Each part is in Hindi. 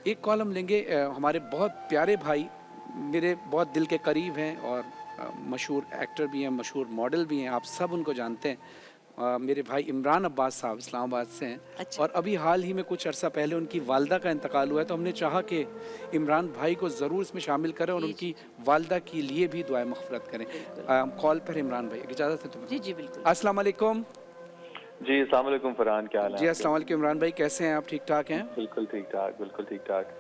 एक कॉल हम लेंगे हमारे बहुत प्यारे भाई, मेरे बहुत दिल के करीब हैं और मशहूर एक्टर भी हैं, मशहूर मॉडल भी हैं, आप सब उनको जानते हैं। मेरे भाई इमरान अब्बास साहब इस्लामाबाद से हैं। अच्छा। और अभी हाल ही में कुछ अरसा पहले उनकी वालदा का इंतकाल हुआ है, तो हमने चाहा कि इमरान भाई को ज़रूर इसमें शामिल करें और जी, उनकी जी, वालदा के लिए भी दुआएं मग़फ़िरत करें। बिल्कुल। कॉल पर इमरान भाई, इजाज़त है तुम्हें? जी, जी, बिल्कुल। अस्सलाम वालेकुम। जी, अस्सलाम वालेकुम फरहान, क्या हाल है जी आपके? अस्सलाम वालेकुम इमरान भाई, कैसे हैं आप? ठीक ठाक हैं? बिल्कुल ठीक-ठाक, बिल्कुल ठीक-ठाक।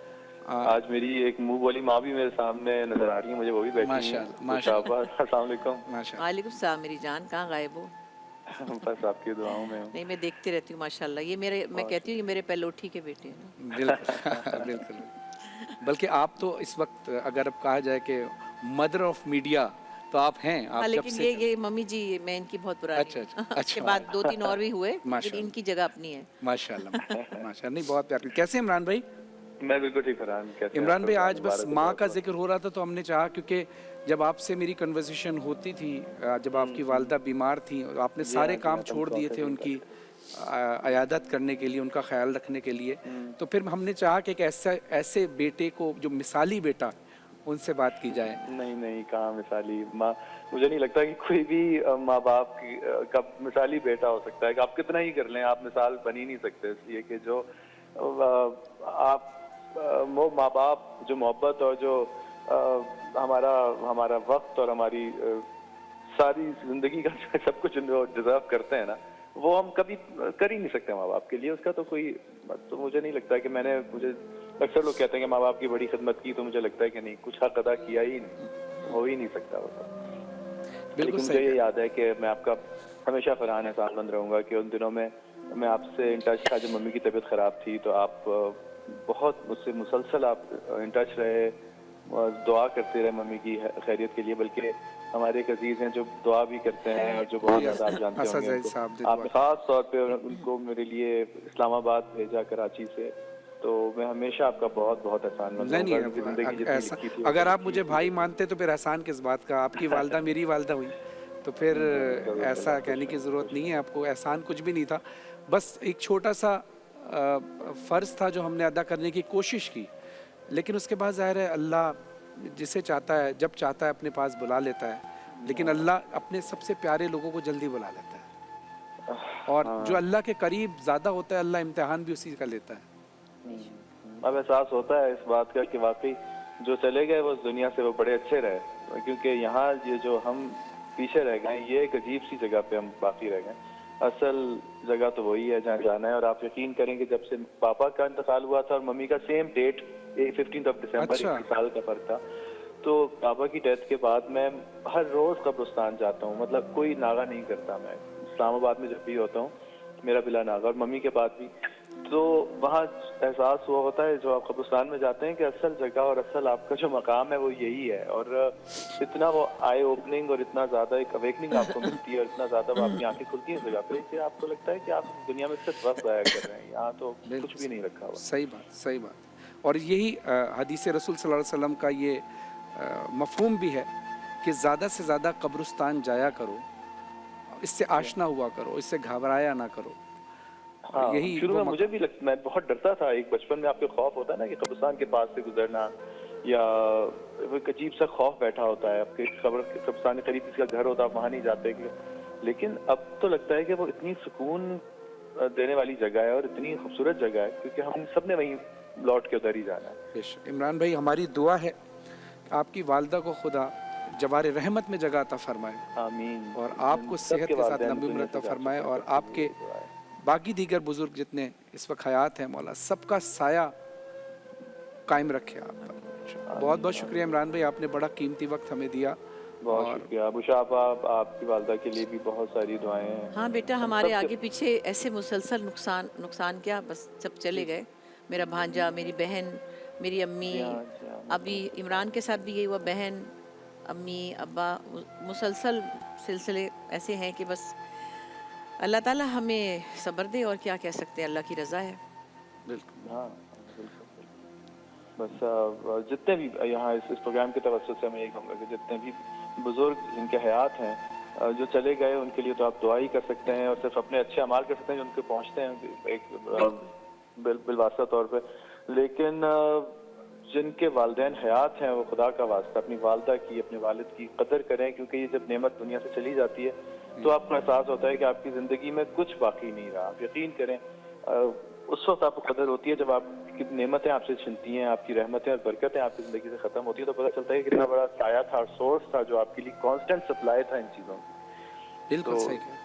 आ, आज मेरी एक मुँह बोली माँ भी मेरे सामने नज़र आ रही है मुझे, वो भी बैठी हुई हैं। माशाअल्लाह तो शाहबाज, अस्सलाम वालेकुम। माशाअल्लाह। वालेकुम सलाम मेरी जान, कहाँ गायब हो? बस आपकी दुआओं में हूँ। नहीं, मैं देखती रहती हूँ माशाल्लाह। ये मेरे मैं बहुत कहती हूँ ये मेरे पहलोठी के बेटे हैं ना। बिल्कुल बिल्कुल। बल्कि आप तो इस वक्त अगर अब कहा जाए कि मदर ऑफ मीडिया तो आप हैं, आप हाँ, जब लेकिन से ये मम्मी जी मैं इनकी बहुत पुरानी अच्छा हूँ। अच्छा उसके अच्छा बाद 2-3 और भी हुए, लेकिन माशाल्लाह इनकी जगह अपनी है। माशाल्लाह माशाल्लाह, नहीं बहुत प्यार। कैसे हैं इमरान भाई? मैं बिल्कुल ठीक फरहान, कैसे हैं आप इमरान भाई सब? आज बस मुबारक हो माँ का बहुत-बहुत। जिक्र हो रहा था तो हमने चाहा, क्योंकि जब आपसे मेरी कन्वर्सेशन होती थी, जब आपकी वालदा बीमार थी और आपने जी सारे हाँ, जी काम हाँ, तुम छोड़ दिए थे प्रोसेसिंग उनकी करते। अयादत करने के लिए, उनका ख्याल रखने के लिए, तो फिर हमने चाहा कि एक ऐसे बेटे को जो मिसाली बेटा, उनसे बात की जाए। नहीं, नहीं, कहाँ मिसाली माँ, मुझे नहीं लगता कि कोई भी माँ-बाप का मिसाली बेटा हो सकता है कि आप कितना ही कर लें, आप मिसाल बन ही नहीं सकते। इसलिए कि जो आप वो माँ-बाप जो मोहब्बत और जो हमारा हमारा वक़्त और हमारी सारी ज़िंदगी का सब कुछ जो डिज़र्व करते हैं ना, वो हम कभी कर ही नहीं सकते माँ-बाप के लिए। उसका तो कोई, तो मुझे नहीं लगता कि मुझे अक्सर लोग कहते हैं कि माँ-बाप की बड़ी खिदमत की, तो मुझे लगता है कि नहीं, कुछ हक अदा किया ही नहीं, हो ही नहीं सकता वो तो। बिल्कुल लेकिन सही मुझे ये कह। याद है कि मैं आपका हमेशा फरहान एहसानमंद रहूँगा कि उन दिनों में मैं आपसे इन टच था जब मम्मी की तबीयत ख़राब थी, तो आप बहुत मुझसे मुसलसल आप इन टच रहे और दुआ करते रहे मम्मी की खैरियत के लिए। बल्कि हमारे एक अजीज़ हैं जो दुआ भी करते हैं और जो बहुत ज़्यादा आप जानते असद होंगे जैद उनको। साहब ने दुआ आपने ख़ास तौर पे उनको मेरे लिए इस्लामाबाद भेजा कराची से, तो मैं हमेशा आपका बहुत-बहुत एहसानमंद नहीं रहूँगा, नहीं, क्योंकि ज़िंदगी अब जितनी ऐसा लिखी थी वो तो अगर आप लिखी मुझे थी भाई लेकिन मानते तो फिर एहसान किस बात का? आपकी वालदा मेरी वालदा हुई, तो फिर ज़रूर ऐसा अल्लाह खुश कहने की रहे, ज़रूरत खुश नहीं रहे। है आपको। एहसान कुछ भी नहीं था, बस एक छोटा सा फ़र्ज़ था जो हमने अदा करने की कोशिश की। लेकिन उसके बाद ज़ाहिर है अल्लाह जिसे चाहता है, जब चाहता है अपने पास बुला लेता है। लेकिन अल्लाह अपने सबसे प्यारे लोगों को जल्दी बुला लेता है, और जो हाँ। अल्लाह के करीब ज़्यादा होता है, अल्लाह इम्तिहान भी उसी का लेता है। अब एहसास होता है इस बात का कि वाकई जो चले गए वो इस दुनिया से वो बड़े अच्छे रहे, क्योंकि यहाँ ये जो हम पीछे रह गए, ये एक अजीब सी जगह पे हम बाकी रह गए। असल जगह तो वही है जहाँ जाना है। और आप यकीन करेंगे, जब से पापा का इंतकाल हुआ था और मम्मी का सेम डेट 15 दिसंबर, अच्छा 1 साल का फर्क था, तो पापा की डेथ के बाद मैं हर रोज कब्रिस्तान जाता हूँ। मतलब कोई नागा नहीं करता। मैं इस्लामाबाद में जब भी होता हूँ मेरा बिला नागा, और मम्मी के बाद भी, तो वहाँ एहसास हुआ होता है जो आप कब्रिस्तान में जाते हैं कि असल जगह और असल आपका जो मकाम है वो यही है। और इतना वो आई ओपनिंग और इतना ज़्यादा एक अवेकनिंग आपको मिलती है और इतना ज़्यादा वो आपकी आंखें खुलती हैं इस जगह पे कि आपको लगता है कि आप इस दुनिया में सिर्फ वक्त ज़ाया कर रहे हैं। यहाँ तो कुछ बिल्कुल भी नहीं रखा हुआ। सही बात, सही बात। और यही हदीस रसूल सल्लल्लाहु अलैहि वसल्लम का ये मफ़हूम भी है कि ज़्यादा से ज़्यादा कब्रिस्तान जाया करो, इससे आशना हुआ करो, इससे घबराया ना करो। और हाँ, यही शुरू वो में मुझे भी मैं बहुत डरता था। एक बचपन में आपके खौफ होता है ना कि कब्रिस्तान के पास से गुजरना, या वो एक अजीब सा खौफ बैठा होता है आपके कब्रिस्तान के करीब किसी का घर होता है, आप वहाँ नहीं जाते। लेकिन अब तो लगता है कि वो इतनी सुकून देने वाली जगह है और इतनी खूबसूरत जगह है, क्योंकि हम सब ने वहीं लौट के उधर ही जाना है। बेशक। इमरान भाई, हमारी दुआ है कि आपकी वालदा को खुदा जवार रहमत में जगह अता फरमाए, आमीन। और आपको सेहत सबके के साथ वालिदैन लंबी उम्र दुनिया अता से जा फरमाए, चुके हैं, और सबके लिए आपके ये दुआ है। बाकी दीगर बुजुर्ग जितने इस वक्त हयात हैं, मौला सबका साया कायम रखे आप पर। बहुत बहुत आमीन, शुक्रिया आमीन। इमरान भाई, आपने बड़ा कीमती वक्त हमें दिया। बहुत और शुक्रिया बुशा आपकी वालदा के लिए भी बहुत सारी दुआएं हैं। हाँ बेटा, हम हमारे सब के। आगे पीछे ऐसे मुसलसल नुकसान नुकसान क्या, बस सब चले जी गए। मेरा भांजा, मेरी बहन, मेरी अम्मी, जी हाँ, जी हाँ, अभी इमरान के साथ भी यही हुआ। बहन, अम्मी, अब्बा, मुसलसल सिलसिले ऐसे हैं कि बस अल्लाह ताला हमें सब्र दे, और क्या कह सकते हैं, अल्लाह की रज़ा है। बिल्कुल हाँ, बिल्कुल, बिल्कुल। बस जितने भी यहाँ इस प्रोग्राम के तवज्जो से मैं यही कहूँगा कि जितने भी बुजुर्ग जिनके हयात हैं, जो चले गए, उनके लिए तो आप दुआ ही कर सकते हैं और सिर्फ अपने अच्छे अमाल कर सकते हैं जो उनके पहुँचते हैं एक बिल्कुल। बिलवास्ता तौर पे। लेकिन जिनके वालिदैन हयात हैं वो खुदा का वास्ता अपनी वालदा की, अपने वालिद की कदर करें, क्योंकि ये जब नेमत दुनिया से चली जाती है तो आपको एहसास होता है कि आपकी ज़िंदगी में कुछ बाकी नहीं रहा। आप यकीन करें उस वक्त आपको कदर होती है जब आपकी नेमतें आपसे छिनती हैं, आपकी रहमतें और बरकतें आपकी ज़िंदगी से ख़त्म होती है, तो पता चलता है कि कितना बड़ा साया था और सोर्स था जो आपके लिए कांस्टेंट सप्लाई था इन चीज़ों की। बिल्कुल तो सही कहा।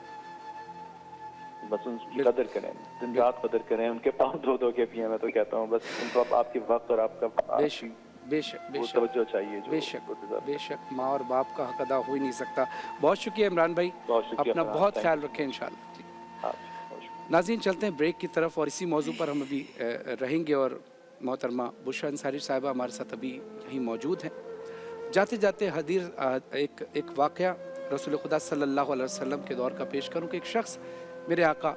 बस उनकी कदर करें, दिन रात कदर करें, उनके पाँव धो के पिए। मैं तो कहता हूँ बस उनको आपके वक्त और आपका बेशक बेशक वो बेशक तवज्जो चाहिए जो बेशक वो deserve करते हैं। बेशक माँ और बाप का हक अदा हो ही नहीं सकता। बहुत शुक्रिया इमरान भाई, बहुत शुक्रिया अपना फरहान, बहुत thank ख्याल you। रखें इंशाल्लाह जी। हाँ, बहुत शुक्रिया। नाज़रीन चलते हैं ब्रेक की तरफ और इसी मौजू पर हम अभी रहेंगे और मोहतरमा बुशरा अंसारी साहिबा हमारे साथ अभी यहीं मौजूद हैं। जाते जाते एक वाक़या रसूल खुदा सल्लल्लाहु अलैहि वसल्लम के दौर का पेश करूं कि एक शख्स मेरे आका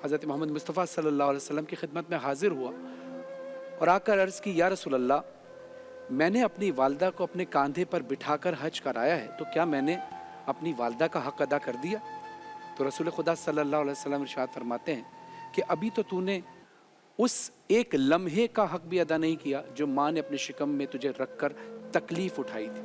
हज़रत मोहम्मद मुस्तफ़ा सल्लल्लाहु अलैहि वसल्लम की खिदमत में हाजिर हुआ और आकर अर्ज़ की, या रसूल अल्लाह, मैंने अपनी वालदा को अपने कंधे पर बिठाकर हज कराया है, तो क्या मैंने अपनी वालदा का हक अदा कर दिया? तो रसूल खुदा सल्लल्लाहु अलैहि वसल्लम इरशाद फरमाते हैं कि अभी तो तूने उस एक लम्हे का हक भी अदा नहीं किया जो माँ ने अपने शिकम में तुझे रखकर तकलीफ़ उठाई थी।